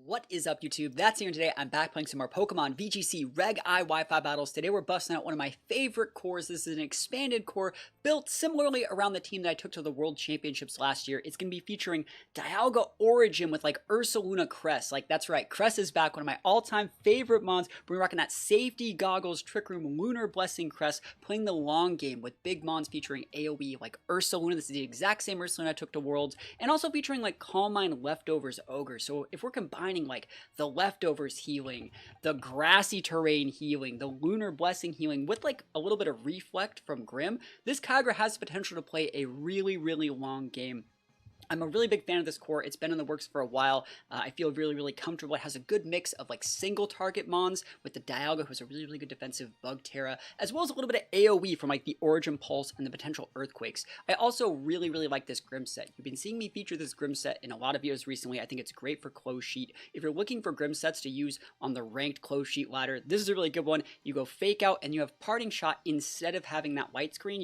What is up, YouTube? That's here, and today I'm back playing some more Pokemon VGC Reg I Wi-Fi battles. Today we're busting out one of my favorite cores. This is an expanded core built similarly around the team that I took to the World Championships last year. It's going to be featuring Dialga Origin with like Ursaluna Crest. Like, that's right, Crest is back, one of my all-time favorite mons. We're rocking that Safety Goggles, Trick Room, Lunar Blessing Crest, playing the long game with big mons featuring AoE like Ursaluna. This is the exact same Ursaluna I took to Worlds, and also featuring like Calm Mind Leftovers Ogre. So if we're combining like the Leftovers healing, the Grassy Terrain healing, the Lunar Blessing healing with like a little bit of Reflect from Grim, this Kyogre has the potential to play a really long game. I'm a really big fan of this core. It's been in the works for a while. I feel really comfortable. It has a good mix of like single target mons with the Dialga, who has a really good defensive Bug Terra, as well as a little bit of AoE from like the Origin Pulse and the potential Earthquakes. I also really like this Grim set. You've been seeing me feature this Grim set in a lot of videos recently. I think it's great for close sheet. If you're looking for Grim sets to use on the ranked close sheet ladder, this is a really good one. You go Fake Out and you have Parting Shot instead of having that white screen.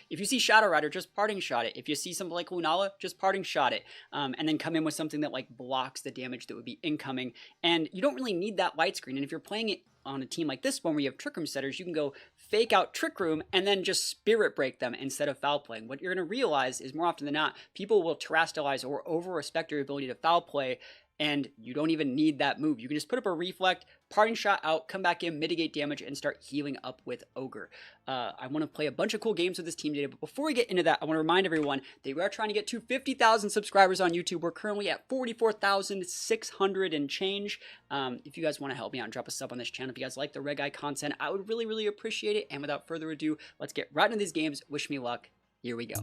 If you see Shadow Rider, just Parting Shot it. If you see something like Lunala, just Parting Shot it. And then come in with something that like blocks the damage that would be incoming. And you don't really need that white screen. And if you're playing it on a team like this one where you have Trick Room setters, you can go Fake Out Trick Room and then just Spirit Break them instead of foul playing. What you're going to realize is more often than not, people will terrestrialize or over-respect your ability to foul play, and you don't even need that move. You can just put up a Reflect, Parting Shot out, come back in, mitigate damage, and start healing up with Ogre. I want to play a bunch of cool games with this team today, but before we get into that, I want to remind everyone that we are trying to get to 50,000 subscribers on YouTube. We're currently at 44,600 and change. If you guys want to help me out and drop a sub on this channel, if you guys like the Reg I content, I would really appreciate it. And without further ado, let's get right into these games. Wish me luck. Here we go.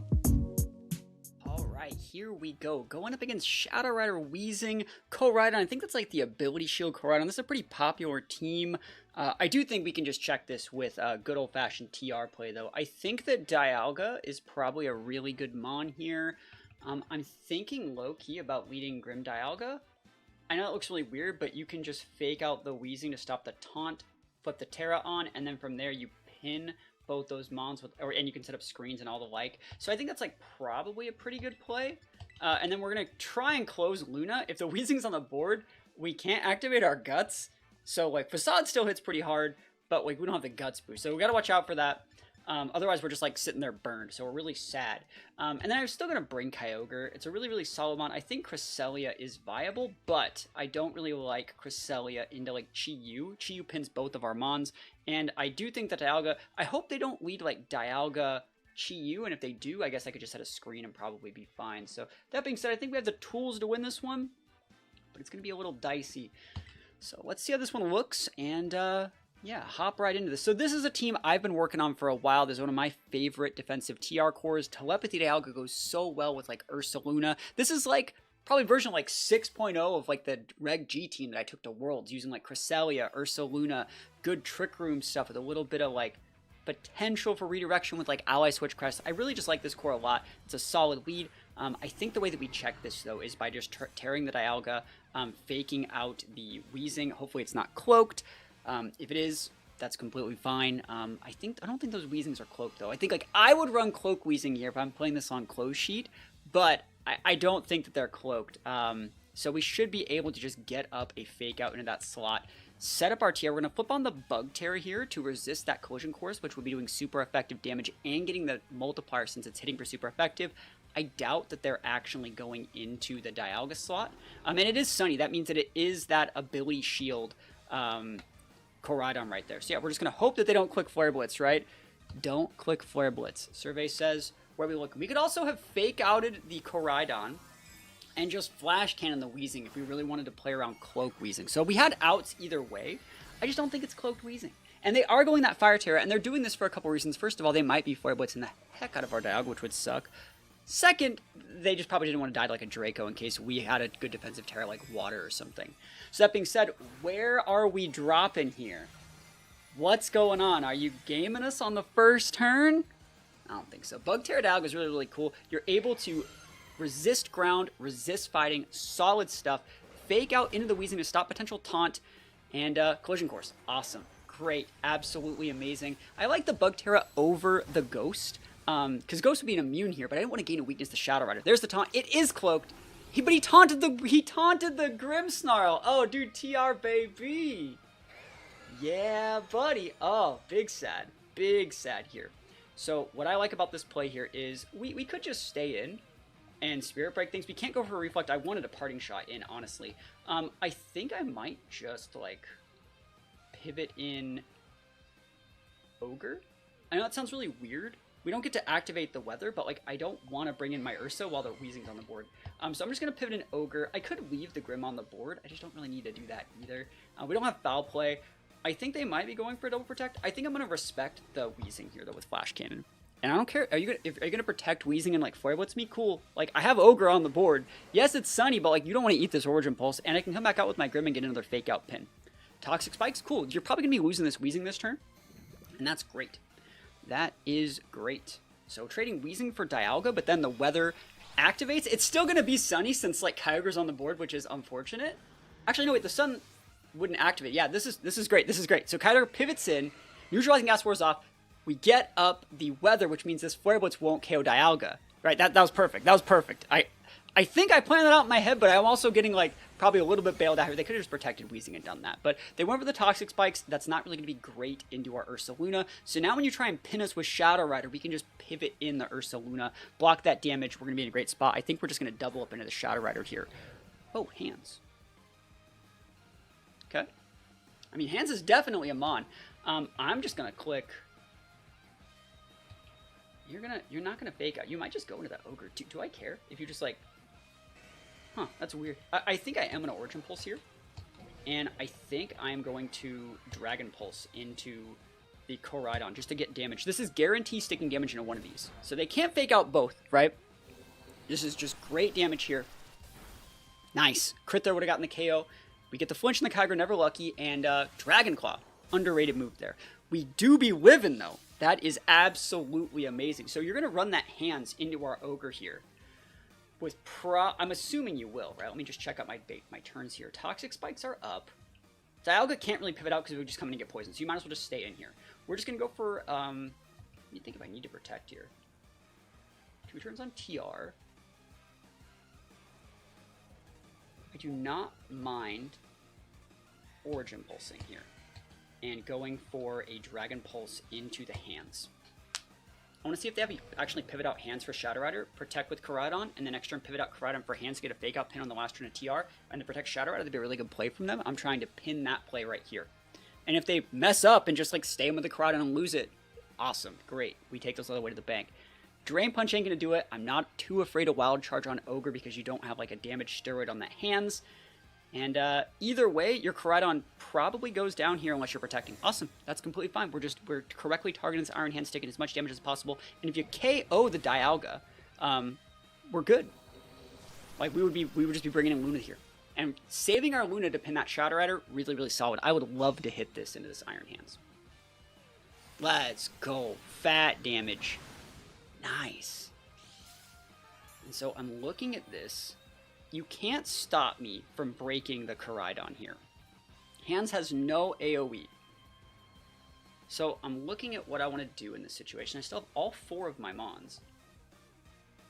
Alright, here we go. Going up against Shadow Rider, Weezing, Koraidon. I think that's like the Ability Shield Koraidon. This is a pretty popular team. I do think we can just check this with good old-fashioned TR play, though. I think that Dialga is probably a really good mon here. I'm thinking low-key about leading Grim Dialga. I know it looks really weird, but you can just fake out the Weezing to stop the taunt, flip the Terra on, and then from there you pin both those mons and you can set up screens and all the like. So I think that's like probably a pretty good play. And then we're gonna try and close Luna. If the Weezing's on the board, we can't activate our Guts. So like Facade still hits pretty hard, but like we don't have the Guts boost. So we gotta watch out for that. Otherwise we're just like sitting there burned, so we're really sad. And then I'm still gonna bring Kyogre. It's a really solid mon. I think Cresselia is viable, but I don't really like Cresselia into like Chi-Yu. Chi-Yu pins both of our mons, and I do think that Dialga, I hope they don't lead like Dialga Chi-Yu, and if they do, I guess I could just set a screen and probably be fine. So that being said, I think we have the tools to win this one, but it's gonna be a little dicey. So let's see how this one looks, and yeah, hop right into this. So this is a team I've been working on for a while. This is one of my favorite defensive TR cores. Telepathy Dialga goes so well with like Ursaluna. This is like probably version like 6.0 of like the Reg G team that I took to Worlds, using like Cresselia, Ursaluna, good Trick Room stuff with a little bit of like potential for redirection with like Ally Switch Crest. I really just like this core a lot. It's a solid lead. I think the way that we check this though is by just tearing the Dialga, faking out the Weezing. Hopefully it's not cloaked. If it is, that's completely fine. I don't think those Weezings are cloaked though. I think like I would run Cloak Weezing here if I'm playing this on close sheet, but I don't think that they're cloaked. So we should be able to just get up a fake out into that slot, set up our TR. We're going to flip on the Bug Terra here to resist that collision course, which will be doing super effective damage and getting the multiplier since it's hitting for super effective. I doubt that they're actually going into the Dialga slot. And it is Sunny. That means that it is that Ability Shield Koraidon right there. So yeah, we're just going to hope that they don't click Flare Blitz, right? Don't click Flare Blitz. Survey says, where are we looking? We could also have fake outed the Koraidon and just flash cannon the Weezing if we really wanted to play around Cloak Weezing. So we had outs either way. I just don't think it's Cloaked Weezing. And they are going that Fire Terra, and they're doing this for a couple reasons. First of all, they might be Flare Blitzing the heck out of our Dialga, which would suck. Second, they just probably didn't want to die like a Draco in case we had a good defensive Terra like Water or something. So that being said, where are we dropping here? What's going on? Are you gaming us on the first turn? I don't think so. Bug Terra Dialga is really cool. You're able to resist ground, resist fighting, solid stuff, fake out into the Weezing to stop potential taunt, and collision course. Awesome. Great. Absolutely amazing. I like the Bug Terra over the Ghost. Because Ghost would be an immune here, but I didn't want to gain a weakness to Shadow Rider. There's the taunt. It is cloaked. But he taunted the Grimmsnarl. Oh, dude, TR baby. Yeah, buddy. Oh, big sad here. So what I like about this play here is we could just stay in and Spirit Break things. We can't go for a Reflect. I wanted a Parting Shot in, honestly. I think I might just, like, pivot in Ogre. I know that sounds really weird. We don't get to activate the weather, but, like, I don't want to bring in my Ursa while the Weezing's on the board. So I'm just going to pivot in Ogre. I could leave the Grim on the board. I just don't really need to do that either. We don't have Foul Play. I think they might be going for a Double Protect. I think I'm going to respect the Weezing here, though, with Flash Cannon. And I don't care. Are you gonna protect Weezing and like Flare Blitz me? Cool. Like I have Ogre on the board. Yes, it's sunny, but like you don't want to eat this Origin Pulse, and I can come back out with my Grim and get another Fake Out pin. Toxic Spikes, cool. You're probably gonna be losing this Weezing this turn, and that's great. That is great. So trading Weezing for Dialga, but then the weather activates. It's still gonna be sunny since like Kyogre's on the board, which is unfortunate. Actually, no, wait. The sun wouldn't activate. Yeah, this is great. This is great. So Kyogre pivots in, neutralizing Gas Wars off. We get up the weather, which means this Flare Blitz won't KO Dialga. Right, that was perfect. That was perfect. I think I planned that out in my head, but I'm also getting, like, probably a little bit bailed out here. They could have just protected Weezing and done that. But they went for the Toxic Spikes. That's not really going to be great into our Ursaluna. So now when you try and pin us with Shadow Rider, we can just pivot in the Ursaluna, block that damage. We're going to be in a great spot. I think we're just going to double up into the Shadow Rider here. Oh, Hands. Okay. I mean, Hands is definitely a Mon. I'm just going to click... You're not gonna Fake Out. You might just go into that Ogre. Do I care if you just like? Huh, that's weird. I think I am gonna Origin Pulse here, and I think I am going to Dragon Pulse into the Koraidon just to get damage. This is guaranteed sticking damage into one of these, so they can't Fake Out both, right? This is just great damage here. Nice. Crit there would have gotten the KO. We get the flinch in the Kyogre, never lucky, and Dragon Claw, underrated move there. We do be living though. That is absolutely amazing. So you're going to run that Hands into our Ogre here. I'm assuming you will, right? Let me just check out my turns here. Toxic Spikes are up. Dialga can't really pivot out because we just come in and get poisoned. So you might as well just stay in here. We're just going to go for, let me think if I need to protect here. 2 turns on TR. I do not mind Origin Pulsing here and going for a Dragon Pulse into the Hands. I want to see if they have actually pivot out Hands for Shadow Rider, protect with Koraidon, and then next turn pivot out Koraidon for Hands to get a Fake Out pin on the last turn of TR, and to protect Shadow Rider. That'd be a really good play from them. I'm trying to pin that play right here. And if they mess up and just like stay in with the Koraidon and lose it, awesome, great. We take those all the way to the bank. Drain Punch ain't gonna do it. I'm not too afraid of Wild Charge on Ogre because you don't have like a damage steroid on that Hands. And either way, your Koraidon probably goes down here unless you're protecting. Awesome. That's completely fine. We're correctly targeting this Iron Hands, taking as much damage as possible. And if you KO the Dialga, we're good. Like, we would just be bringing in Luna here. And saving our Luna to pin that Shadow Rider, really, really solid. I would love to hit this into this Iron Hands. Let's go. Fat damage. Nice. And so I'm looking at this. You can't stop me from breaking the Koraidon here. Hands has no AoE. So I'm looking at what I want to do in this situation. I still have all 4 of my Mons.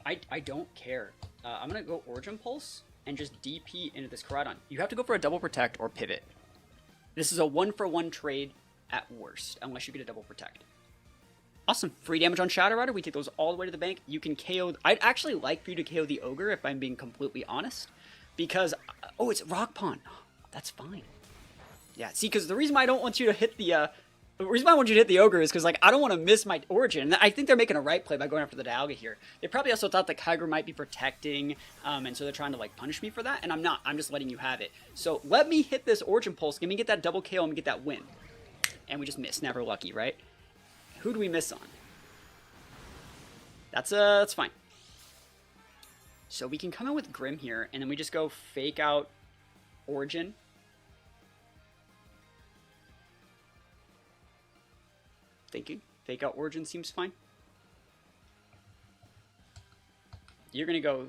I don't care. I'm going to go Origin Pulse and just DP into this Koraidon. You have to go for a Double Protect or Pivot. This is a 1-for-1 trade at worst, unless you get a Double Protect. Awesome. Free damage on Shadow Rider. We take those all the way to the bank. You can KO... I'd actually like for you to KO the Ogre, if I'm being completely honest. Because... Oh, it's Rock Pond. That's fine. Yeah, see, because the reason why I don't want you to hit the... The reason why I want you to hit the Ogre is because, like, I don't want to miss my Origin. And I think they're making a right play by going after the Dialga here. They probably also thought that Kyogre might be protecting, and so they're trying to, like, punish me for that. And I'm not. I'm just letting you have it. So let me hit this Origin Pulse. Let me get that double KO and get that win. And we just miss. Never lucky, right? Who do we miss on? That's fine. So we can come in with Grim here, and then we just go Fake Out Origin. Thinking. Fake Out Origin seems fine. You're going to go...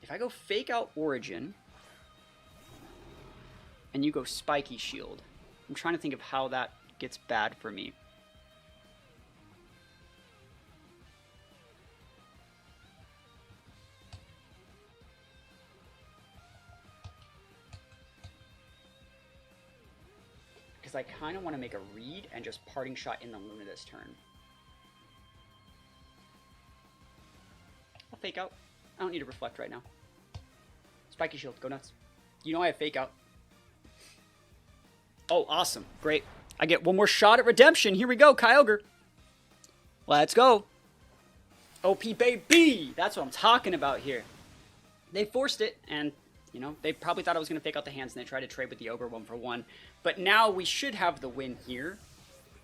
If I go Fake Out Origin, and you go Spiky Shield, I'm trying to think of how that gets bad for me. I kind of want to make a read and just parting shot in the Luna this turn. I'll fake out. I don't need to reflect right now. Spiky shield, go nuts. You know I have fake out. Oh, awesome. Great. I get one more shot at redemption. Here we go, Kyogre. Let's go. OP baby. That's what I'm talking about here. They forced it, and, you know, they probably thought I was going to fake out the hands, and they tried to trade with the Ogre 1-for-1. But now we should have the win here,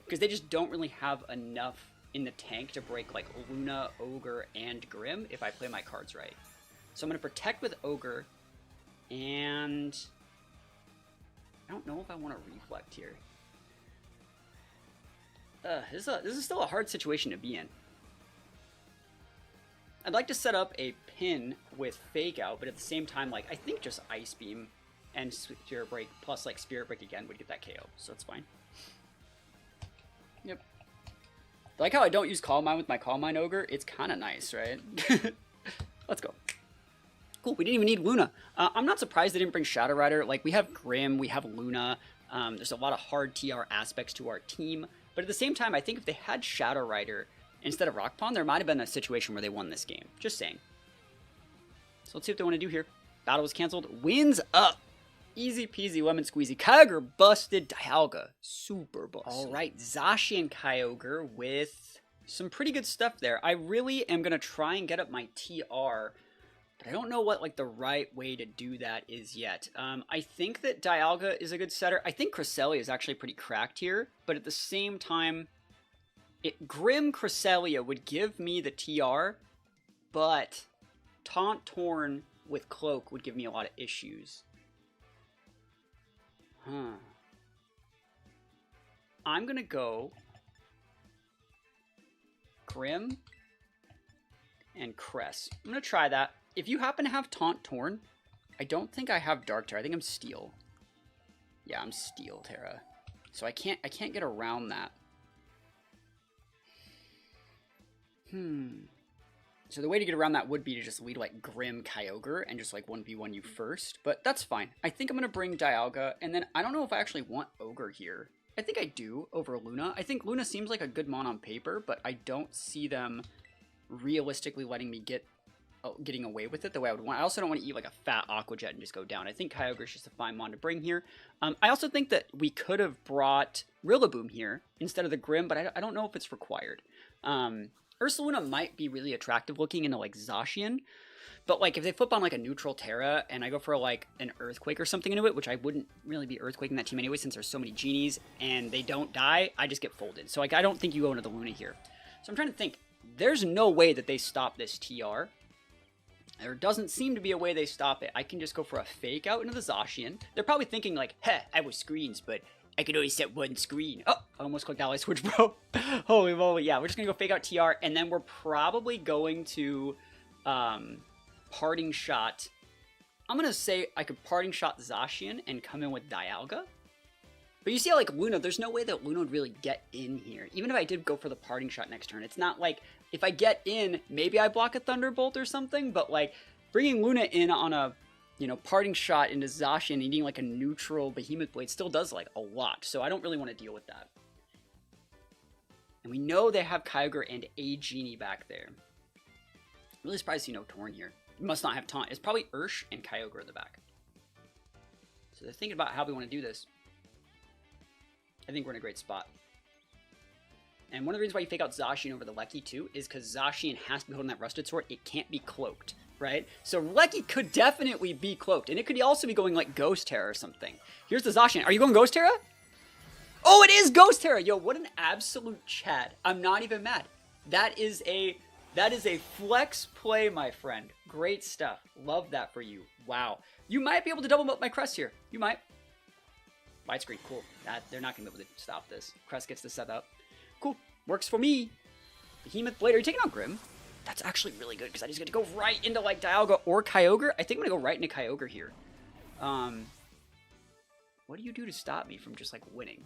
because they just don't really have enough in the tank to break, like, Luna, Ogre, and Grim if I play my cards right. So I'm going to protect with Ogre, and I don't know if I want to reflect here. This is still a hard situation to be in. I'd like to set up a pin with Fake Out, but at the same time, like, I think just Ice Beam and Spirit Break plus, like, Spirit Break again would get that KO, so it's fine. Yep. I like how I don't use Calm Mind with my Calm Mind Ogre. It's kind of nice, right? Let's go. Cool, we didn't even need Luna. I'm not surprised they didn't bring Shadow Rider. Like, we have Grim, we have Luna. There's a lot of hard TR aspects to our team. But at the same time, I think if they had Shadow Rider instead of Rock Pond, there might have been a situation where they won this game. Just saying. So let's see what they want to do here. Battle was canceled. Wins up. Easy peasy lemon squeezy. Kyogre busted. Dialga super busted. All right, Zacian Kyogre with some pretty good stuff there. I really am going to try and get up my TR, but I don't know what, like, the right way to do that is yet. I think that Dialga is a good setter. I think Cresselia is actually pretty cracked here, but at the same time, Grim Cresselia would give me the TR, but Taunt Torn with Cloak would give me a lot of issues. Huh. I'm gonna go Grim and Cress. I'm gonna try that. If you happen to have Taunt Torn, I don't think I have Dark Terra. I think I'm Steel. Yeah, I'm Steel Terra. So I can't get around that. So the way to get around that would be to just lead, like, Grim Kyogre and just, like, 1v1 you first. But that's fine. I think I'm going to bring Dialga, and then I don't know if I actually want Ogre here. I think I do over Luna. I think Luna seems like a good mon on paper, but I don't see them realistically letting me getting away with it the way I would want. I also don't want to eat, like, a fat Aqua Jet and just go down. I think Kyogre is just a fine mon to bring here. I also think that we could have brought Rillaboom here instead of the Grim, but I don't know if it's required. Ursaluna might be really attractive looking into, like, Zacian, but, like, if they flip on, like, a neutral Terra and I go for, like, an Earthquake or something into it, which I wouldn't really be Earthquaking that team anyway since there's so many Genies and they don't die, I just get folded. So, like, I don't think you go into the Luna here. So I'm trying to think. There's no way that they stop this TR. There doesn't seem to be a way they stop it. I can just go for a Fake Out into the Zacian. They're probably thinking, like, heh, I was screens, but I could only set one screen. Oh, I almost clicked Ally Switch, bro. Holy moly. Yeah, we're just going to go Fake Out TR, and then we're probably going to Parting Shot. I'm going to say I could Parting Shot Zacian and come in with Dialga. But you see how, like, Luna, there's no way that Luna would really get in here. Even if I did go for the Parting Shot next turn, it's not like if I get in, maybe I block a Thunderbolt or something, but, like, bringing Luna in on a, you know, Parting Shot into Zacian and eating, like, a neutral Behemoth Blade still does, like, a lot. So I don't really want to deal with that. And we know they have Kyogre and a Genie back there. I'm really surprised to see no Torn here. It must not have Taunt. It's probably Ursh and Kyogre in the back. So they're thinking about how we want to do this. I think we're in a great spot. And one of the reasons why you fake out Zacian over the Lecky too is because Zacian has to be holding that Rusted Sword. It can't be cloaked, right? So Lecky could definitely be cloaked. And it could also be going like Ghost Terra or something. Here's the Zacian. Are you going Ghost Terra? Oh, it is Ghost Terra! Yo, what an absolute Chad. I'm not even mad. That is a flex play, my friend. Great stuff. Love that for you. Wow. You might be able to double up my Crest here. You might. Widescreen, cool. They're not going to be able to stop this. Crest gets to set up. Cool. Works for me. Behemoth Blade. Are you taking out Grim? That's actually really good because I just get to go right into, like, Dialga or Kyogre. I think I'm going to go right into Kyogre here. What do you do to stop me from just, like, winning?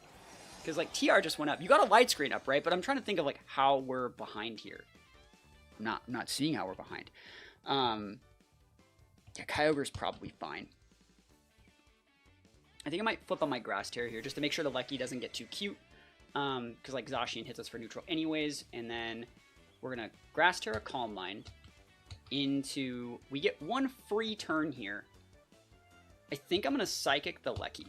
Because, like, TR just went up. You got a light screen up, right? But I'm trying to think of, like, how we're behind here. I'm not seeing how we're behind. Yeah, Kyogre's probably fine. I think I might flip on my Grass Terror here just to make sure the Lecky doesn't get too cute. Because like Zacian hits us for neutral anyways. And then we're going to Grass Terror Calm Mind into... We get one free turn here. I think I'm going to Psychic the Lecky.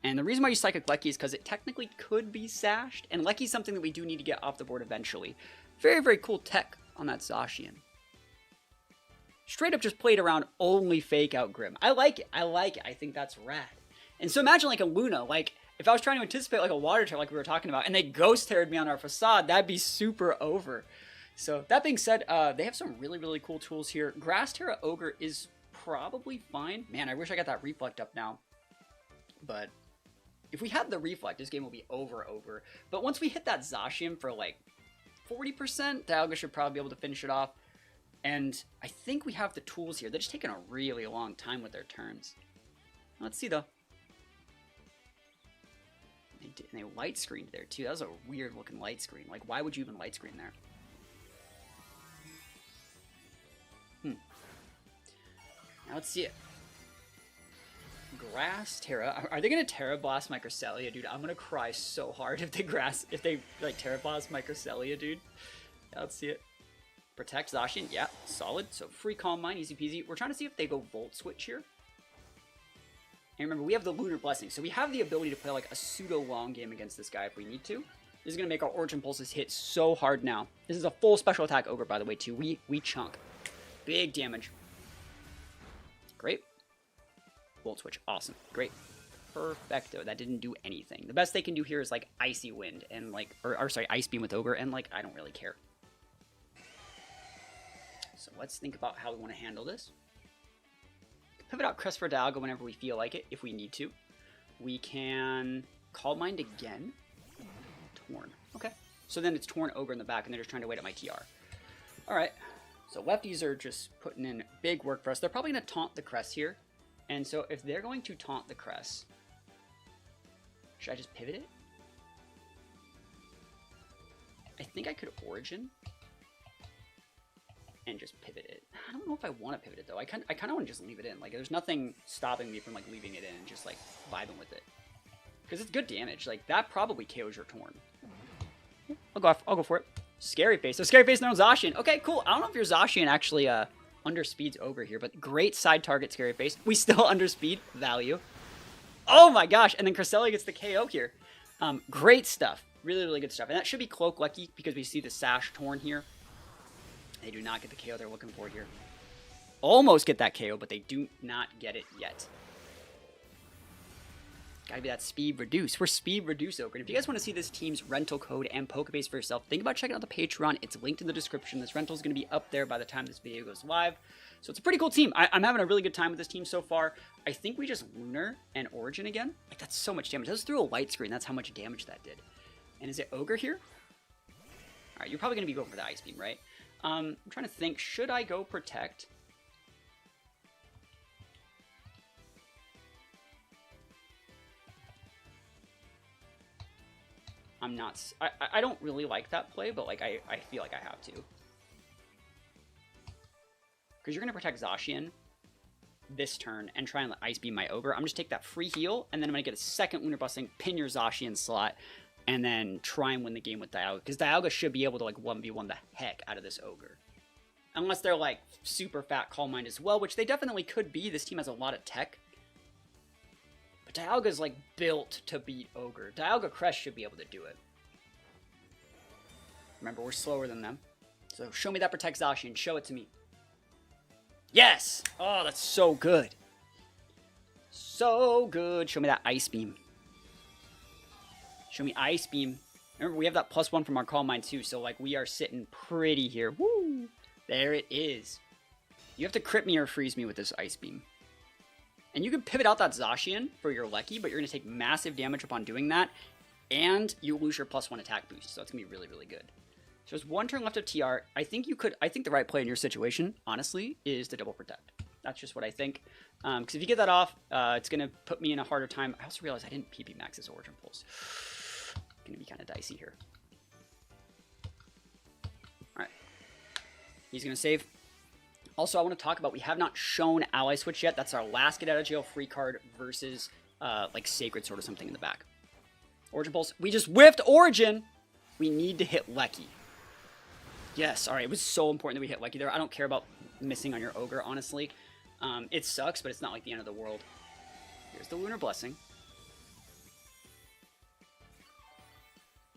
And the reason why you Psychic Lecky is because it technically could be sashed. And Lecky's something that we do need to get off the board eventually. Very, very cool tech on that Zacian. Straight up just played around, only fake out Grim. I like it. I like it. I think that's rad. And so imagine like a Luna, like if I was trying to anticipate like a water terror like we were talking about, and they ghost terrored me on our facade, that'd be super over. So that being said, they have some really, really cool tools here. Grass Terra Ogre is probably fine. Man, I wish I got that Reflect up now. But if we had the Reflect, this game will be over. But once we hit that Zacian for like 40%, Dialga should probably be able to finish it off. And I think we have the tools here. They're just taking a really long time with their turns. Let's see though. And they light screened there too. That was a weird looking light screen. Like, why would you even light screen there? Now let's see it. Grass Terra. Are they gonna Terra Blast my Cresselia, dude? I'm gonna cry so hard if they like Terra Blast my Cresselia, dude. Now let's see it. Protect Zacian. Yeah, solid. So free Calm Mind, easy peasy. We're trying to see if they go Volt Switch here. And remember, we have the Lunar Blessing, so we have the ability to play like a pseudo-long game against this guy if we need to. This is going to make our Origin Pulses hit so hard now. This is a full special attack Ogre, by the way, too. We chunk. Big damage. Great. Volt Switch. Awesome. Great. Perfecto. That didn't do anything. The best they can do here is like Icy Wind and like, or sorry, Ice Beam with Ogre, and like, I don't really care. So let's think about how we want to handle this. Pivot out Crest for Dialga whenever we feel like it, if we need to. We can Calm Mind again. Torn. Okay. So then it's Torn Ogre in the back, and they're just trying to wait at my TR. Alright. So lefties are just putting in big work for us. They're probably going to taunt the Crest here. And so if they're going to taunt the Crest, should I just pivot it? I think I could Origin and just pivot it. I don't know if I want to pivot it though. I kind of want to just leave it in. Like, there's nothing stopping me from like leaving it in and just like vibing with it, because it's good damage. Like, that probably KOs your Torn. I'll go for it. Scary Face. So Scary Face, no Zacian. Okay, cool. I don't know if your Zacian actually underspeeds Ogre here, but great side target Scary Face. We still underspeed. Value. Oh my gosh! And then Cresselia gets the KO here. Great stuff. Really, really good stuff. And that should be Cloak Lucky because we see the Sash Torn here. They do not get the KO they're looking for here. Almost get that KO, but they do not get it yet. Gotta be that speed reduce. We're speed reduce Ogre. And if you guys want to see this team's rental code and Pokebase for yourself, think about checking out the Patreon. It's linked in the description. This rental is going to be up there by the time this video goes live. So it's a pretty cool team. I'm having a really good time with this team so far. I think we just Lunar and Origin again. Like, that's so much damage. That was through a light screen. That's how much damage that did. And is it Ogre here? All right, you're probably going to be going for the Ice Beam, right? I'm trying to think, should I go Protect? I'm not, I don't really like that play, but like, I feel like I have to. Because you're going to protect Zacian this turn and try and Ice Beam my Ogre. I'm just take that free heal, and then I'm going to get a second Lunar Blessing, pin your Zacian slot, and then try and win the game with Dialga. Because Dialga should be able to like 1v1 the heck out of this Ogre. Unless they're like super fat Calm Mind as well, which they definitely could be. This team has a lot of tech. But Dialga's like built to beat Ogre. Dialga Crest should be able to do it. Remember, we're slower than them. So show me that Protect Zacian. Show it to me. Yes! Oh, that's so good. So good. Show me that Ice Beam. Show me Ice Beam. Remember, we have that +1 from our Calm Mind too, so like we are sitting pretty here. Woo! There it is. You have to crit me or freeze me with this Ice Beam. And you can pivot out that Zacian for your Lecky, but you're going to take massive damage upon doing that, and you lose your +1 attack boost, so it's going to be really, really good. So there's one turn left of TR. I think the right play in your situation, honestly, is to double Protect. That's just what I think. Because if you get that off, it's going to put me in a harder time. I also realized I didn't PP max this Origin Pulse. Going to be kind of dicey here. Alright. He's going to save. Also, I want to talk about, we have not shown Ally Switch yet. That's our last get out of jail free card versus like Sacred Sword or something in the back. Origin Pulse. We just whiffed Origin. We need to hit Lecky. Yes, all right. It was so important that we hit Lecky there. I don't care about missing on your Ogre, honestly. It sucks, but it's not like the end of the world. Here's the Lunar Blessing.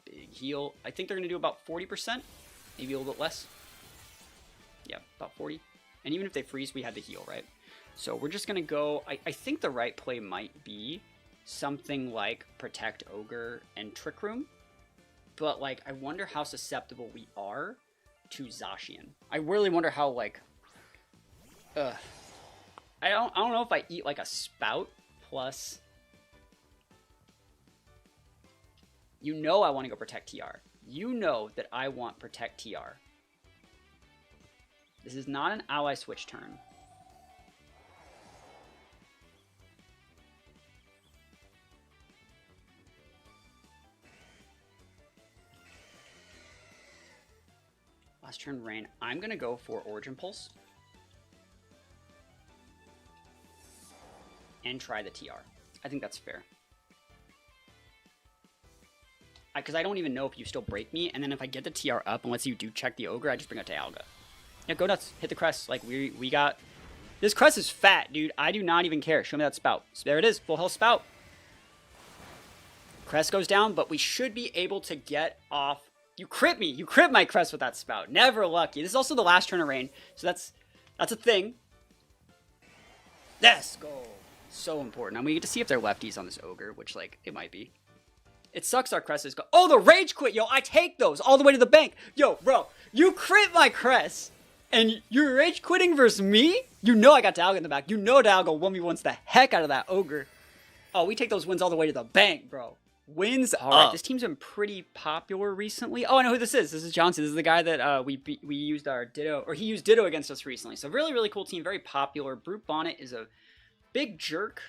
Big heal. I think they're going to do about 40%. Maybe a little bit less. Yeah, about 40. And even if they freeze, we had the heal, right? So we're just going to go... I think the right play might be something like Protect Ogre and Trick Room. But, like, I wonder how susceptible we are to Zacian. I really wonder how, like... I don't know if I eat, like, a Spout plus... You know I want to go Protect TR. You know that I want Protect TR. This is not an ally switch turn. Last turn Rain. I'm going to go for Origin Pulse. And try the TR. I think that's fair. Because I don't even know if you still break me, and then if I get the TR up, unless you do check the Ogre, I just bring out Dialga. Yeah, go nuts. Hit the crest. Like, we got... This crest is fat, dude. I do not even care. Show me that Spout. So there it is. Full health Spout. Crest goes down, but we should be able to get off... You crit me. You crit my crest with that Spout. Never lucky. This is also the last turn of Rain, so that's a thing. Let's go. So important. And we get to see if they're lefties on this Ogre, which, like, it might be. It sucks our crest is... Oh, the Rage Quit! Yo, I take those all the way to the bank. Yo, bro, you crit my crest, and you're Rage Quitting versus me? You know I got Dialga in the back. You know Dialga 1v1s the heck out of that Ogre. Oh, we take those wins all the way to the bank, bro. Wins all right. This team's been pretty popular recently. Oh, I know who this is. This is Johnson. This is the guy that we used our Ditto, or he used Ditto against us recently. So really, really cool team. Very popular. Brute Bonnet is a big jerk,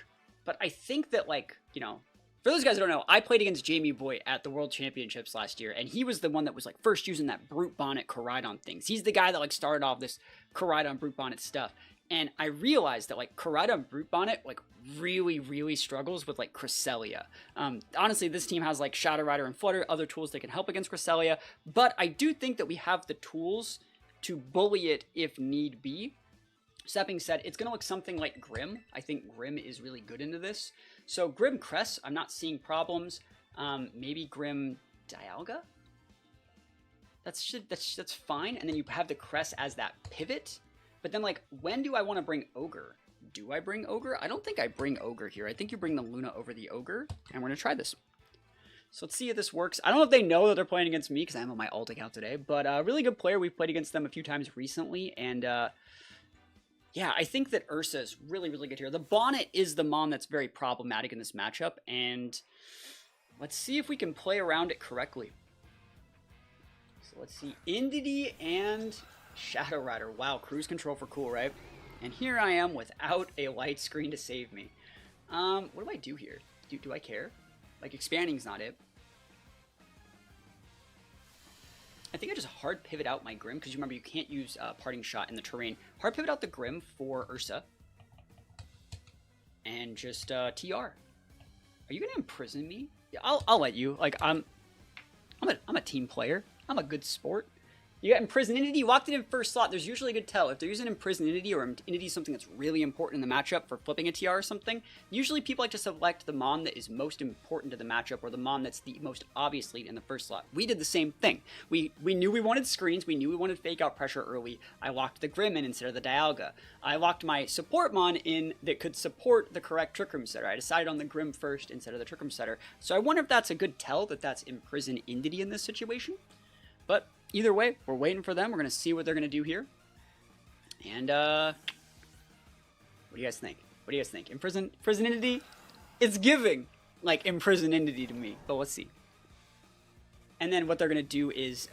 but I think that, like, you know, for those guys who don't know, I played against Jamie Boy at the World Championships last year, and he was the one that was, like, first using that Brute Bonnet Koraidon things. He's the guy that, like, started off this Koraidon Brute Bonnet stuff. And I realized that, like, Koraidon Brute Bonnet, like, really, really struggles with, like, Cresselia. Honestly, this team has, like, Shadow Rider and Flutter, other tools that can help against Cresselia, but I do think that we have the tools to bully it if need be. So that being said, it's going to look something like Grim. I think Grim is really good into this. So Grim Crest, I'm not seeing problems. Maybe Grim Dialga? That's fine. And then you have the Crest as that pivot. But then, like, when do I want to bring Ogre? Do I bring Ogre? I don't think I bring Ogre here. I think you bring the Luna over the Ogre. And we're going to try this. So let's see if this works. I don't know if they know that they're playing against me because I'm on my alt account today. But a really good player. We've played against them a few times recently. And... yeah, I think that Ursa is really, really good here. The Bonnet is the Mon that's very problematic in this matchup, and let's see if we can play around it correctly. So let's see, Indity and Shadow Rider. Wow, cruise control for cool, right? And here I am without a light screen to save me. What do I do here? Do I care? Like, expanding's not it. I think I just hard pivot out my Grim, because you remember you can't use Parting Shot in the terrain. Hard pivot out the Grim for Ursa. And just TR. Are you going to imprison me? Yeah, I'll let you. Like, I'm a team player. I'm a good sport. You got Imprison Entity, you walked it in first slot. There's usually a good tell. If they're using Imprison Entity, or Entity is something that's really important in the matchup for flipping a TR or something, usually people like to select the Mon that is most important to the matchup, or the Mon that's the most obvious lead in the first slot. We did the same thing. We knew we wanted screens, we knew we wanted fake out pressure early. I locked the Grim in instead of the Dialga. I locked my support Mon in that could support the correct Trick Room setter. I decided on the Grim first instead of the Trick Room setter. So I wonder if that's a good tell that that's Imprison Entity in this situation. But either way, we're waiting for them. We're going to see what they're going to do here. And, what do you guys think? What do you guys think? Imprison Entity? It's giving, like, Imprison Entity to me. But let's see. And then what they're going to do is,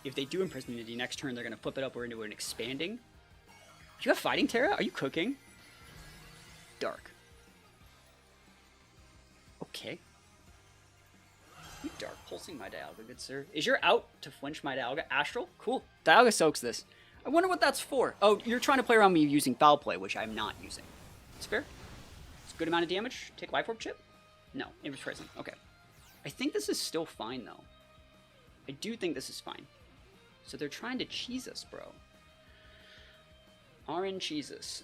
if they do Imprison Entity, next turn they're going to flip it up or into an expanding. Do you have Fighting Terra? Are you cooking? Dark. Okay. You dark pulsing my Dialga, good sir. Is your out to flinch my Dialga? Astral? Cool. Dialga soaks this. I wonder what that's for. Oh, you're trying to play around me using Foul Play, which I'm not using. It's fair. It's a good amount of damage. Take Life Orb Chip. No, it was Prison. Okay. I think this is still fine, though. I do think this is fine. So they're trying to cheese us, bro. RN cheese us.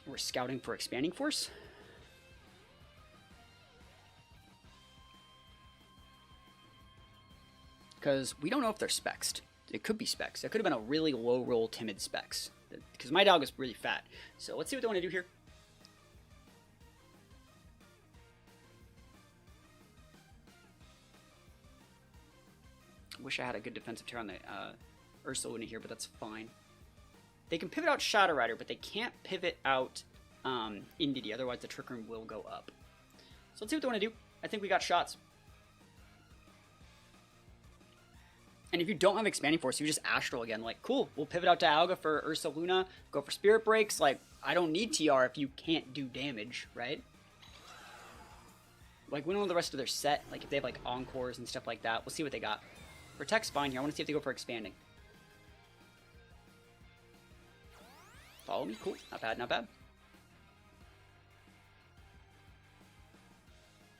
We're scouting for Expanding Force. Because we don't know if they're spexed. It could be specs. It could have been a really low roll timid specs. Because my dog is really fat. So let's see what they want to do here. Wish I had a good defensive tier on the Ursaluna here, but that's fine. They can pivot out Shadow Rider, but they can't pivot out Indeedee, otherwise the Trick Room will go up. So let's see what they want to do. I think we got shots. And if you don't have Expanding Force, you just Astral again. Like, cool, we'll pivot out Dialga for Ursaluna, go for Spirit Breaks. Like, I don't need TR if you can't do damage, right? Like, we don't know the rest of their set. Like, if they have, like, Encores and stuff like that. We'll see what they got. Protect's fine here. I want to see if they go for Expanding. Follow me. Cool. Not bad, not bad.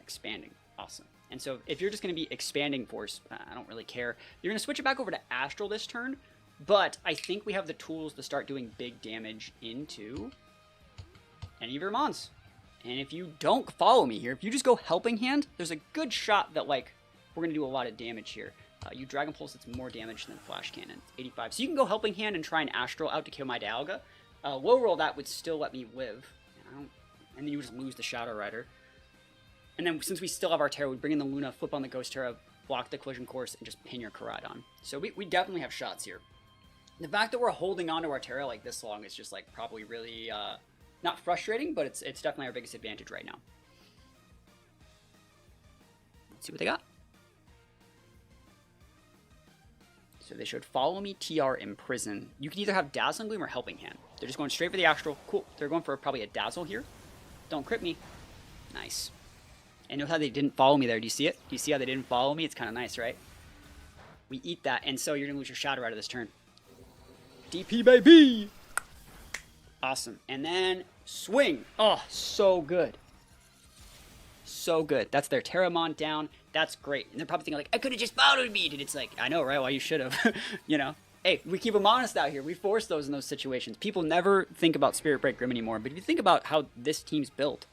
Expanding. Awesome. And so if you're just going to be Expanding Force, I don't really care. You're going to switch it back over to Astral this turn, but I think we have the tools to start doing big damage into any of your mons. And if you don't follow me here, if you just go Helping Hand, there's a good shot that, like, we're going to do a lot of damage here. You Dragon Pulse, it's more damage than Flash Cannon. 85. So you can go Helping Hand and try and Astral out to kill my Dialga. Low roll that would still let me live. And then you just lose the Shadow Rider. And then since we still have our Terra, we bring in the Luna, flip on the Ghost Terra, block the Collision Course, and just pin your Koraidon. So we definitely have shots here. The fact that we're holding on to our Terra like this long is just like probably really not frustrating, but it's definitely our biggest advantage right now. Let's see what they got. So they should Follow Me, TR, Imprison. You can either have Dazzling Gleam or Helping Hand. They're just going straight for the Astral. Cool. They're going for probably a Dazzle here. Don't crit me. Nice. And notice how they didn't follow me there. Do you see it? Do you see how they didn't follow me? It's kind of nice, right? We eat that, and so you're going to lose your Shadow Rider this turn. DP, baby! Awesome. And then swing. Oh, so good. So good. That's their Terramon down. That's great. And they're probably thinking, like, I could have just followed me. And it's like, I know, right? Well, you should have. You know? Hey, we keep them honest out here. We force those in those situations. People never think about Spirit Break Grim anymore. But if you think about how this team's built,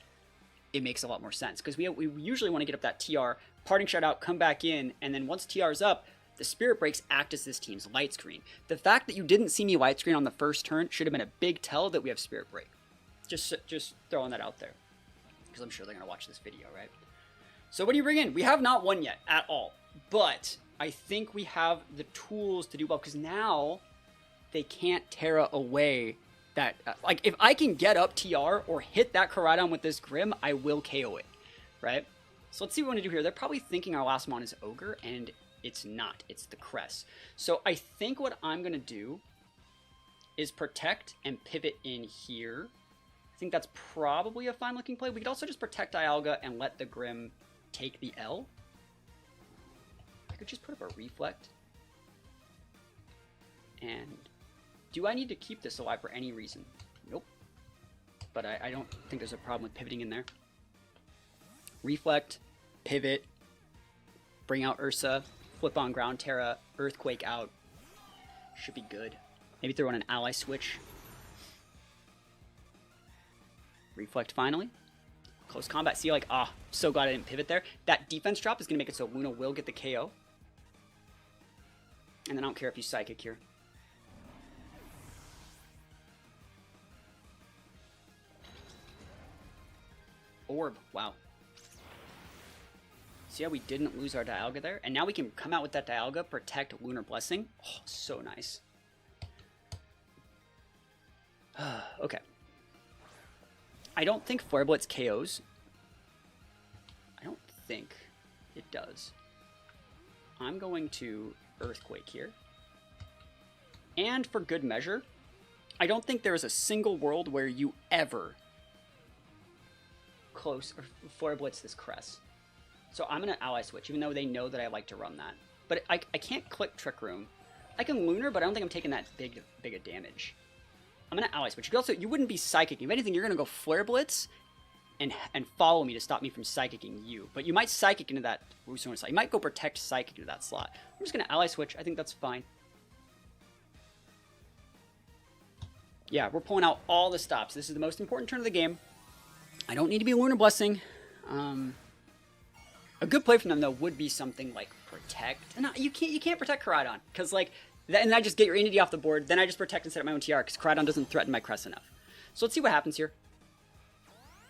it makes a lot more sense. Because we usually want to get up that TR, Parting Shot out, come back in, and then once TR's up, the Spirit Breaks act as this team's light screen. The fact that you didn't see me light screen on the first turn should have been a big tell that we have Spirit Break. Just throwing that out there. Because I'm sure they're going to watch this video, right? So what do you bring in? We have not won yet at all. But I think we have the tools to do well. Because now they can't Terra away that, like, if I can get up TR or hit that Koraidon with this Grim, I will KO it, right? So let's see what we want to do here. They're probably thinking our last mon is Ogre, and it's not. It's the Crest. So I think what I'm going to do is protect and pivot in here. I think that's probably a fine looking play. We could also just protect Dialga and let the Grim take the L. I could just put up a Reflect. And do I need to keep this alive for any reason? Nope. But I don't think there's a problem with pivoting in there. Reflect, pivot, bring out Ursa, flip on Ground Terra, Earthquake out. Should be good. Maybe throw in an ally switch. Reflect finally. Close combat. See, like, so glad I didn't pivot there. That defense drop is going to make it so Luna will get the KO. And then I don't care if you Psychic here. Orb. Wow. See how we didn't lose our Dialga there? And now we can come out with that Dialga, protect Lunar Blessing. Oh, so nice. Okay. I don't think Flare Blitz KOs. I don't think it does. I'm going to Earthquake here. And for good measure, I don't think there is a single world where you ever close or Flare Blitz this Crest. So I'm going to ally switch, even though they know that I like to run that. But I can't click Trick Room. I can Lunar, but I don't think I'm taking that big a damage. I'm gonna Ally Switch. You wouldn't be Psychic. If anything, you're gonna go Flare Blitz and follow me to stop me from Psychicking you. But you might Psychic into that slot. You might go Protect Psychic into that slot. I'm just gonna Ally Switch. I think that's fine. Yeah, we're pulling out all the stops. This is the most important turn of the game. I don't need to be Lunar Blessing. A good play from them, though, would be something like Protect. And you can't Protect Koraidon, because, like, and I just get your Entity off the board, then I just Protect and set up my own TR, because Koraidon doesn't threaten my Crest enough. So let's see what happens here.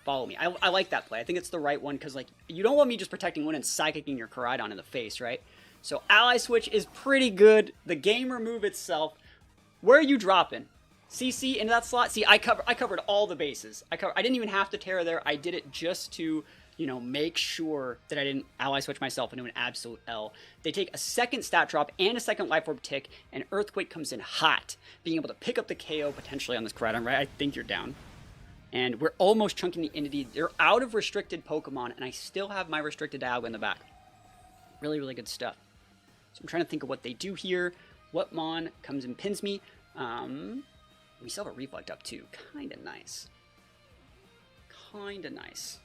Follow me. I like that play. I think it's the right one, because, like, you don't want me just protecting one and Psychicking your Koraidon in the face, right? So Ally Switch is pretty good. The game remove itself. Where are you dropping? CC into that slot? See, I covered all the bases. I didn't even have to Terra there. I did it just to, you know, make sure that I didn't Ally Switch myself into an absolute L. They take a second stat drop and a second Life Orb tick, and Earthquake comes in hot, being able to pick up the KO potentially on this Koraidon, right? I think you're down. And we're almost chunking the Entity. They're out of restricted Pokemon, and I still have my restricted Dialga in the back. Really, really good stuff. So I'm trying to think of what they do here. What Mon comes and pins me? We still have a Reflect up too. Kinda nice. Kinda nice.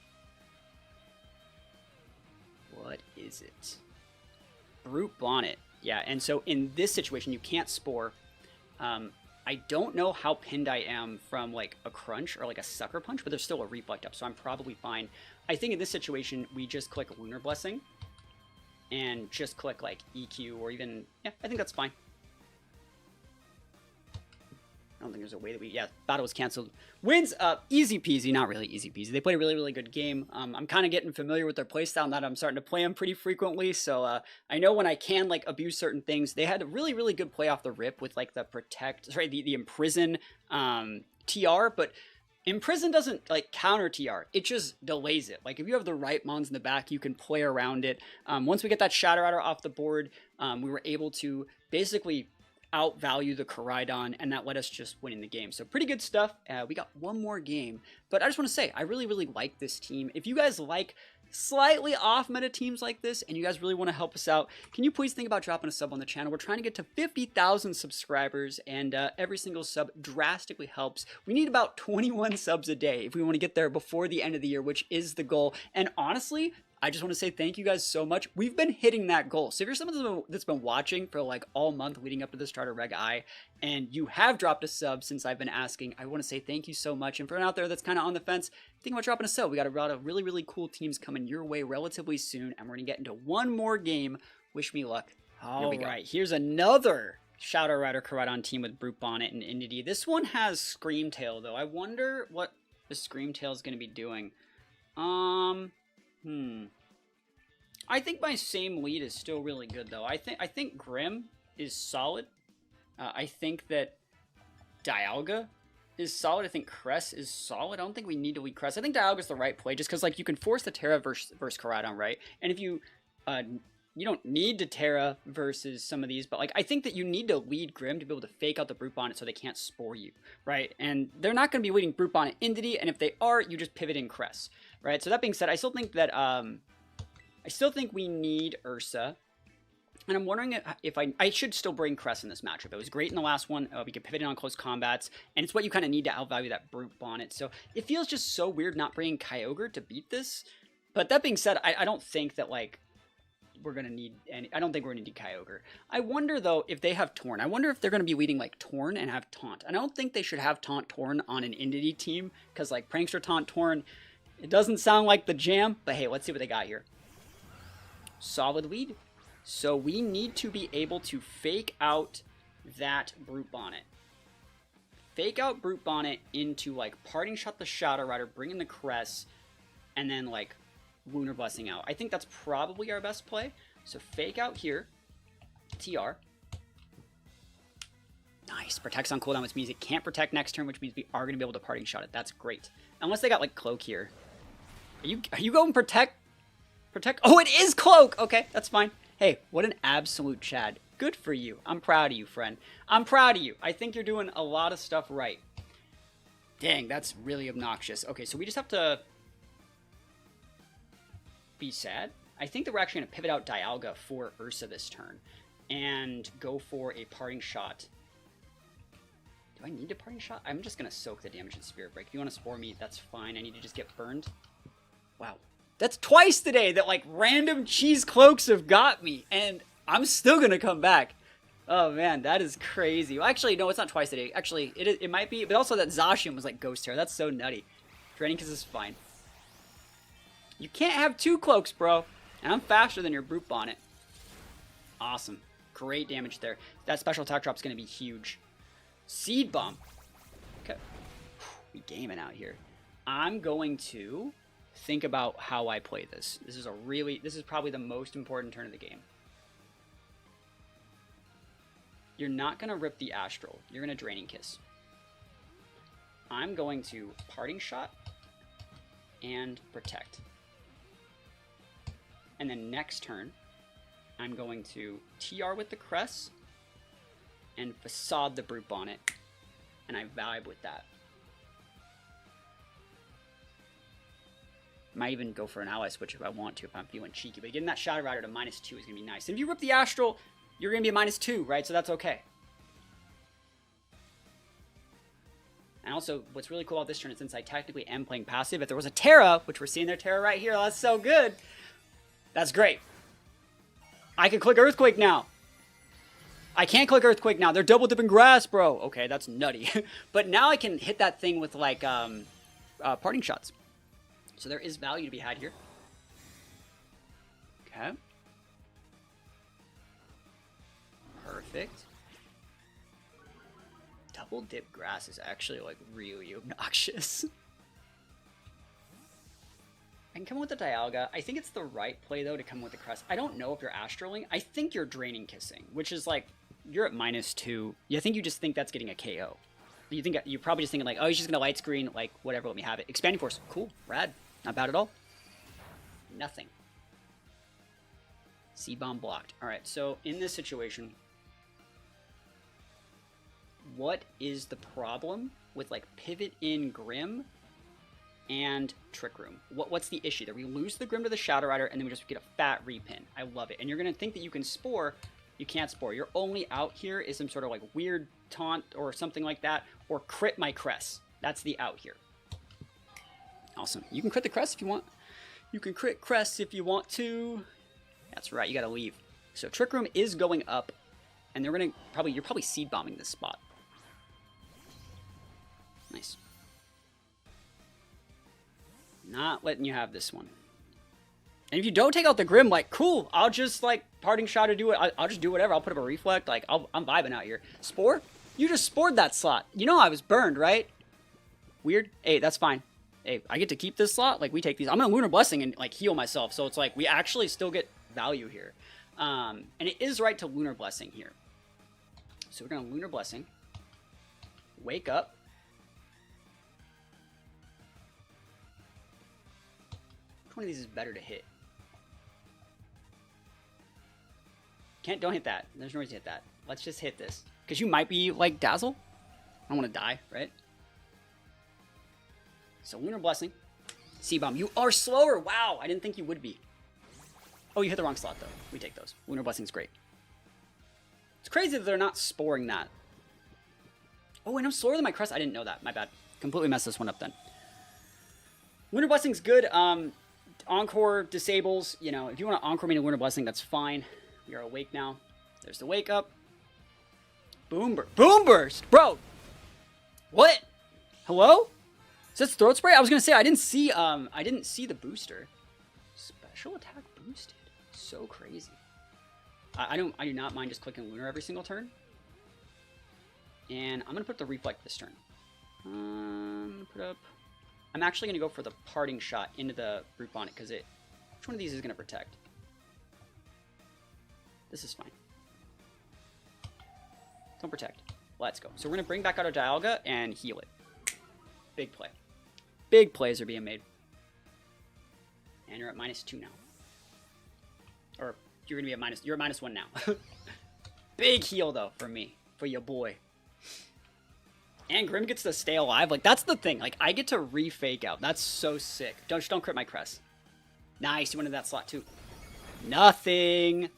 What is it? Brute Bonnet. Yeah, and so in this situation, you can't Spore. I don't know how pinned I am from like a Crunch or like a Sucker Punch, but there's still a Reflect up, so I'm probably fine. I think in this situation, we just click Lunar Blessing and just click like EQ or even, yeah, I think that's fine. I don't think there's a way that yeah, battle was canceled. Wins, easy peasy, not really easy peasy. They played a really, really good game. I'm kind of getting familiar with their playstyle now that I'm starting to play them pretty frequently. So I know when I can like abuse certain things. They had a really, really good play off the rip with like the the Imprison TR, but Imprison doesn't like counter TR. It just delays it. Like if you have the right mons in the back, you can play around it. Once we get that Shadow Rider off the board, we were able to basically outvalue the Koraidon, and that let us just winning the game. So pretty good stuff. We got one more game, but I just want to say, I really, really like this team. If you guys like slightly off meta teams like this, and you guys really want to help us out, can you please think about dropping a sub on the channel? We're trying to get to 50,000 subscribers, and every single sub drastically helps. We need about 21 subs a day if we want to get there before the end of the year, which is the goal. And honestly, I just want to say thank you guys so much. We've been hitting that goal. So if you're someone that's been watching for like all month leading up to the start of Reg I, and you have dropped a sub since I've been asking, I want to say thank you so much. And for anyone out there that's kind of on the fence, think about dropping a sub. We got a lot of really, really cool teams coming your way relatively soon, and we're going to get into one more game. Wish me luck. All right, here's another Shadow Rider Koraidon team with Brute Bonnet and Entity. This one has Screamtail, though. I wonder what the Screamtail is going to be doing. I think my same lead is still really good, though. I think Grim is solid. I think that Dialga is solid. I think Cress is solid. I don't think we need to lead Cress. I think Dialga's the right play, just because like you can force the Terra versus Koraidon, right? And if you you don't need to Terra versus some of these, but like I think that you need to lead Grim to be able to fake out the Brute Bonnet so they can't Spore you, right? And they're not going to be leading Brute Bonnet Entity, and if they are, you just pivot in Cress, right? So that being said, I still think that we need Ursa, and I'm wondering if I should still bring Cress in this matchup. It was great in the last one. We could pivot in on close combats, and it's what you kind of need to outvalue that Brute Bonnet. So it feels just so weird not bringing Kyogre to beat this. But that being said, I don't think that like we're gonna need any. I don't think we're gonna need Kyogre. I wonder though if they have Torn. I wonder if they're gonna be leading like Torn and have Taunt. And I don't think they should have Taunt Torn on an Entity team, because like Prankster Taunt Torn, it doesn't sound like the jam. But hey, let's see what they got here. Solid lead. So we need to be able to fake out that Brute Bonnet. Fake out Brute Bonnet into like Parting Shot the Shadow Rider, bring in the Cress, and then like Lunar Blessing out. I think that's probably our best play. So fake out here. TR. Nice. Protects on cooldown, which means it can't protect next turn, which means we are going to be able to Parting Shot it. That's great. Unless they got like Cloak here. Are you going Protect? Oh, it is Cloak! Okay, that's fine. Hey, what an absolute Chad. Good for you. I'm proud of you, friend. I'm proud of you. I think you're doing a lot of stuff right. Dang, that's really obnoxious. Okay, so we just have to be sad. I think that we're actually going to pivot out Dialga for Ursa this turn. and go for a parting shot. Do I need a parting shot? I'm just going to soak the damage in Spirit Break. If you want to spore me, that's fine. I need to just get burned. Wow. That's twice today that, like, random cheese cloaks have got me, and I'm still going to come back. Oh, man, that is crazy. Well, actually, no, it's not twice today. Actually, it might be, but also that Zacian was, like, Ghost Terror. That's so nutty. Draining Kiss is fine. You can't have 2 cloaks, bro. And I'm faster than your Brute Bonnet. Awesome. Great damage there. That special attack drop is going to be huge. Seed Bomb. Okay. We gaming out here. I'm going to think about how I play this. This is probably the most important turn of the game. You're not going to rip the Astral. You're going to Draining Kiss. I'm going to Parting Shot and Protect. And then next turn, I'm going to TR with the Crest and Facade the Brute Bonnet. And I vibe with that. Might even go for an ally switch if I want to, if I'm feeling cheeky. But getting that Shadow Rider to -2 is going to be nice. And if you rip the Astral, you're going to be a -2, right? So that's okay. And also, what's really cool about this turn is since I technically am playing passive, if there was a Terra, which we're seeing their Terra right here, that's so good. That's great. I can click Earthquake now. I can't click Earthquake now. They're double dipping grass, bro. Okay, that's nutty. But now I can hit that thing with, like, parting shots. So there is value to be had here. Okay. Perfect. Double dip grass is actually, like, really obnoxious. I can come with the Dialga. I think it's the right play, though, to come with the Crest. I don't know if you're Astraling. I think you're Draining Kissing, which is, like, you're at -2. I think you just think that's getting a KO. You're probably just thinking, like, oh, he's just going to light screen, like, whatever, let me have it. Expanding Force. Cool. Rad. Not bad at all. Nothing. C-Bomb blocked. All right, so in this situation, what is the problem with, like, Pivot in Grim and Trick Room? What's the issue there? We lose the Grim to the Shadow Rider, and then we just get a fat repin. I love it. And you're going to think that you can Spore. You can't Spore. Your only out here is some sort of, like, weird taunt or something like that, or crit my Crest. That's the out here. Awesome. You can crit the Crest if you want. You can crit Crest if you want to. That's right. You got to leave. So Trick Room is going up, and they're going to you're probably seed bombing this spot. Nice. Not letting you have this one. And if you don't take out the Grim, like, cool, I'll just, like, parting shot or do it. I'll just do whatever. I'll put up a Reflect. Like, I'm vibing out here. Spore? You just spored that slot. You know I was burned, right? Weird. Hey, that's fine. Hey, I get to keep this slot. Like, we take these. I'm going to Lunar Blessing and, like, heal myself. So it's like, we actually still get value here. And it is right to Lunar Blessing here. So we're going to Lunar Blessing. Wake up. Which one of these is better to hit? Don't hit that. There's no reason to hit that. Let's just hit this. Because you might be, like, Dazzle. I don't want to die, right? So, Lunar Blessing. C-Bomb. You are slower. Wow. I didn't think you would be. Oh, you hit the wrong slot, though. We take those. Lunar Blessing's great. It's crazy that they're not sporing that. Oh, and I'm slower than my Crest. I didn't know that. My bad. Completely messed this one up then. Lunar Blessing's good. Encore disables. You know, if you want to Encore me to Lunar Blessing, that's fine. We are awake now. There's the Wake Up. Boom Burst! Bro! What? Hello? Is this Throat Spray? I was gonna say I didn't see the booster. Special attack boosted. So crazy. I do not mind just clicking Lunar every single turn. And I'm gonna put the Reflect this turn. I'm actually gonna go for the Parting Shot into the Brute Bonnet because which one of these is gonna protect? This is fine. Don't protect. Let's go. So we're going to bring back out our Dialga and heal it. Big play. Big plays are being made. And you're at -2 now. Or you're going to be at you're at -1 now. Big heal, though, for me. For your boy. And Grim gets to stay alive. Like, that's the thing. Like, I get to re-fake out. That's so sick. Don't crit my Crest. Nice. You went into that slot, too. Nothing.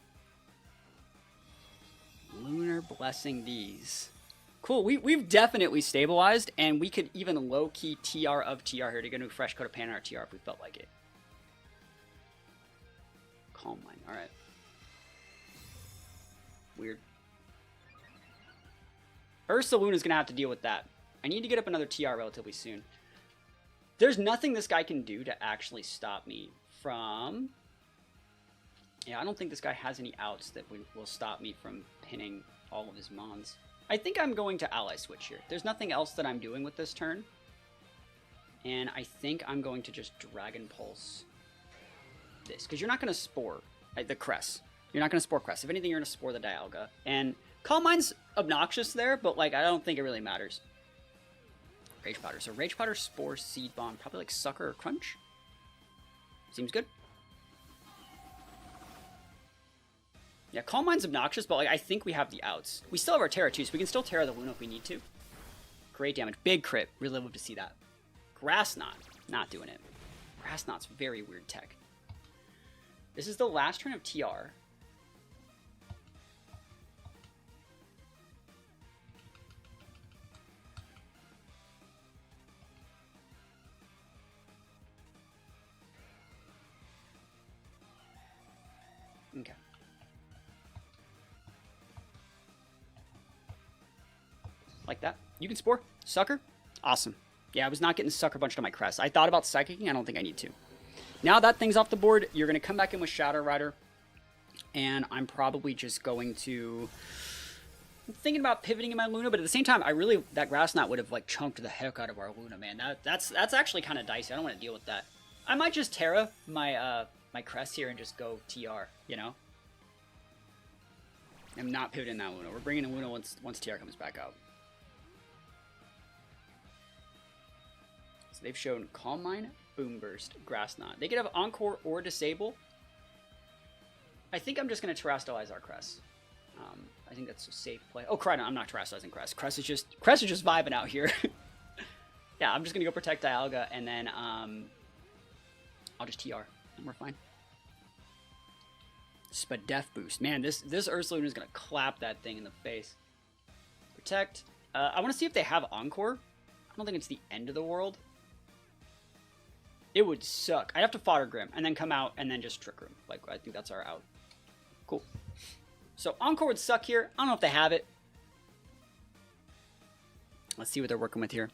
Lunar Blessing these. Cool, we've definitely stabilized, and we could even low-key TR of TR here to get a new fresh coat of paint on our TR if we felt like it. Calm Mind, alright. Weird. Ursaluna's gonna have to deal with that. I need to get up another TR relatively soon. There's nothing this guy can do to actually stop me from... Yeah, I don't think this guy has any outs that will stop me from pinning all of his mons. I think I'm going to ally switch here. There's nothing else that I'm doing with this turn. And I think I'm going to just Dragon Pulse this. Because you're not going to Spore the Cress. You're not going to Spore Cress. If anything, you're going to Spore the Dialga. And Calm Mind's obnoxious there, but like I don't think it really matters. Rage Powder. So Rage Powder, Spore, Seed Bomb. Probably like Sucker or Crunch. Seems good. Yeah, Calm Mind's obnoxious, but like I think we have the outs. We still have our Terra too, so we can still Terra the Luna if we need to. Great damage. Big crit. Really love to see that. Grass Knot. Not doing it. Grass Knot's very weird tech. This is the last turn of TR. Okay. Like that. You can Spore. Sucker. Awesome. Yeah, I was not getting Sucker Punched on my Crest. I thought about Psychicking. I don't think I need to. Now that thing's off the board, you're going to come back in with Shadow Rider. And I'm probably just going to... I'm thinking about pivoting in my Luna, but at the same time, that Grass Knot would have like chunked the heck out of our Luna, man. That's actually kind of dicey. I don't want to deal with that. I might just Terra my my Crest here and just go TR, you know? I'm not pivoting that Luna. We're bringing in Luna once TR comes back out. So they've shown Calm Mind, Boom Burst, Grass Knot. They could have Encore or Disable. I think I'm just going to Terrastallize our Crest. I think that's a safe play. Oh, Koraidon. I'm not Terrastallizing Crest. Crest is just vibing out here. Yeah, I'm just going to go protect Dialga, and then I'll just TR, and we're fine. Spadef Boost. Man, this Ursaluna is going to clap that thing in the face. Protect. I want to see if they have Encore. I don't think it's the end of the world. It would suck. I'd have to Fodder Grim and then come out and then just Trick Room. Like, I think that's our out. Cool. So Encore would suck here. I don't know if they have it. Let's see what they're working with here.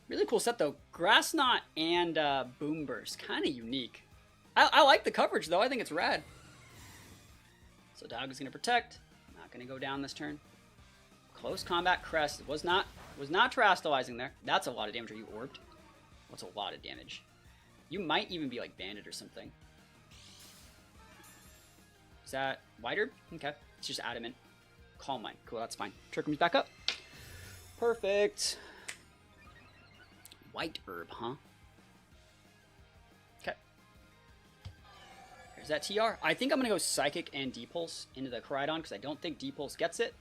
Really cool set, though. Grass Knot and Boom Burst. Kind of unique. I like the coverage, though. I think it's rad. So Dialga's going to protect. Not going to go down this turn. Close Combat Crest. Was not Terrastalliazing there. That's a lot of damage. Are you orbed? What's a lot of damage? You might even be like banded or something. Is that White Herb? Okay. It's just Adamant. Calm Mind. Cool, that's fine. Trick Room's back up. Perfect. White Herb, huh? Okay. There's that TR. I think I'm going to go Psychic and D-Pulse into the Koraidon because I don't think D-Pulse gets it.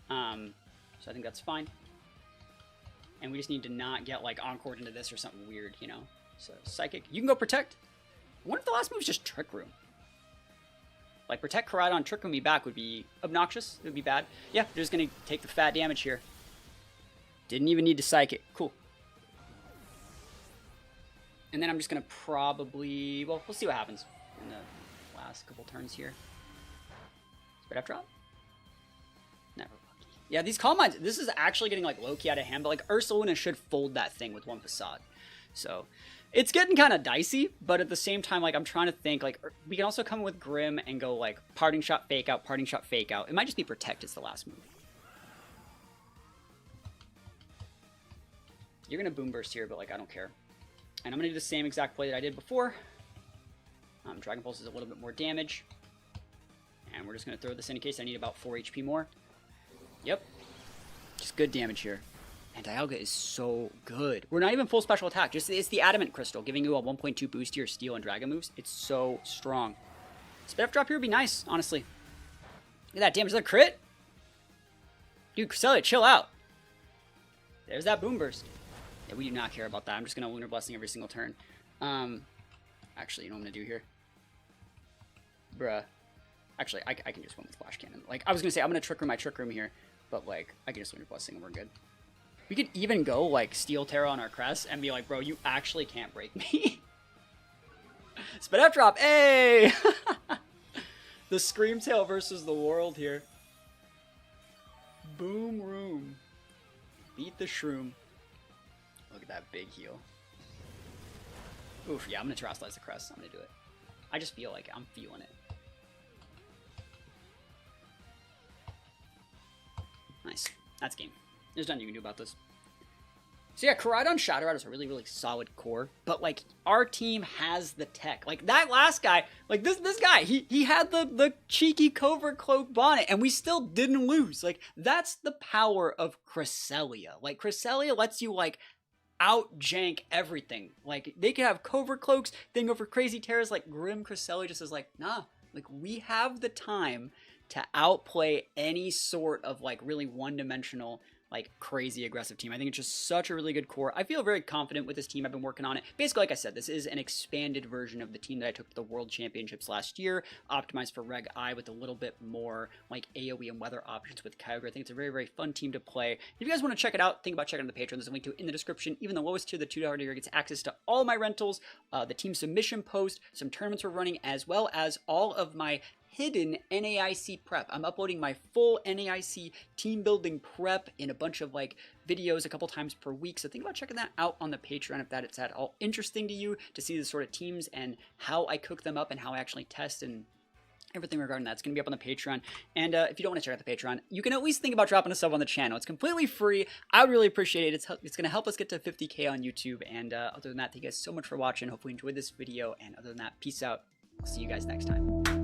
So I think that's fine. And we just need to not get like Encored into this or something weird, you know? So Psychic. You can go Protect. I wonder if the last move is just Trick Room. Like Protect Koraidon, Trick Room me back would be obnoxious. It would be bad. Yeah, they're just going to take the fat damage here. Didn't even need to Psychic. Cool. And then I'm just going to probably... Well, we'll see what happens in the last couple turns here. Spread F drop? Never. Yeah, these Calm Minds, this is actually getting like low-key out of hand, but like Ursaluna should fold that thing with one Facade. So it's getting kind of dicey, but at the same time, like I'm trying to think, like we can also come with Grim and go like Parting Shot, Fake Out, Parting Shot, Fake Out. It might just be Protect as the last move. You're going to Boom Burst here, but like I don't care. And I'm going to do the same exact play that I did before. Dragon Pulse is a little bit more damage. And we're just going to throw this in case I need about 4 HP more. Yep. Just good damage here. And Dialga is so good. We're not even full special attack. Just it's the Adamant Crystal, giving you a 1.2 boost to your Steel and Dragon moves. It's so strong. Sped drop here would be nice, honestly. Look at that damage. Is that a crit? Dude, Scarlet, chill out. There's that Boom Burst. Yeah, we do not care about that. I'm just going to Lunar Blessing every single turn. Actually, you know what I'm going to do here? Bruh. Actually, I can just win with Flash Cannon. Like, I was going to say, I'm going to Trick Room my Trick Room here, but, like, I can just win with Blessing and we're good. We could even go, like, Steel Terra on our crest and be like, bro, you actually can't break me. Spin F drop, hey! The Screamtail versus the world here. Boom room. Beat the Shroom. Look at that big heal. Oof, yeah, I'm going to Terrasilize the crest. I'm going to do it. I just feel like I'm feeling it. Nice. That's game. There's nothing you can do about this. So yeah, Koraidon Shadow Rider is a really, really solid core, but like our team has the tech. Like that last guy, like this guy, he had the cheeky covert cloak bonnet, and we still didn't lose. Like that's the power of Cresselia. Like Cresselia lets you like out jank everything. Like they can have covert cloaks, then go for crazy terrors. Like Grim Cresselia just is like, nah. Like we have the time to outplay any sort of like really one-dimensional like crazy aggressive team. I think it's just such a really good core. I feel very confident with this team. I've been working on it. Basically, like I said, this is an expanded version of the team that I took to the World Championships last year, optimized for Reg I with a little bit more like AoE and weather options with Kyogre. I think it's a very, very fun team to play. If you guys want to check it out, think about checking out the Patreon. There's a link to it in the description. Even the lowest tier, the $2 tier, gets access to all my rentals, the team submission post, some tournaments we're running, as well as all of my hidden NAIC prep. I'm uploading my full NAIC team building prep in a bunch of like videos a couple times per week. So think about checking that out on the Patreon if that it's at all interesting to you to see the sort of teams and how I cook them up and how I actually test and everything regarding that. It's going to be up on the Patreon. And if you don't want to check out the Patreon, you can at least think about dropping a sub on the channel. It's completely free. I would really appreciate it. It's going to help us get to 50K on YouTube. And other than that, thank you guys so much for watching. Hopefully you enjoyed this video. And other than that, peace out. I'll see you guys next time.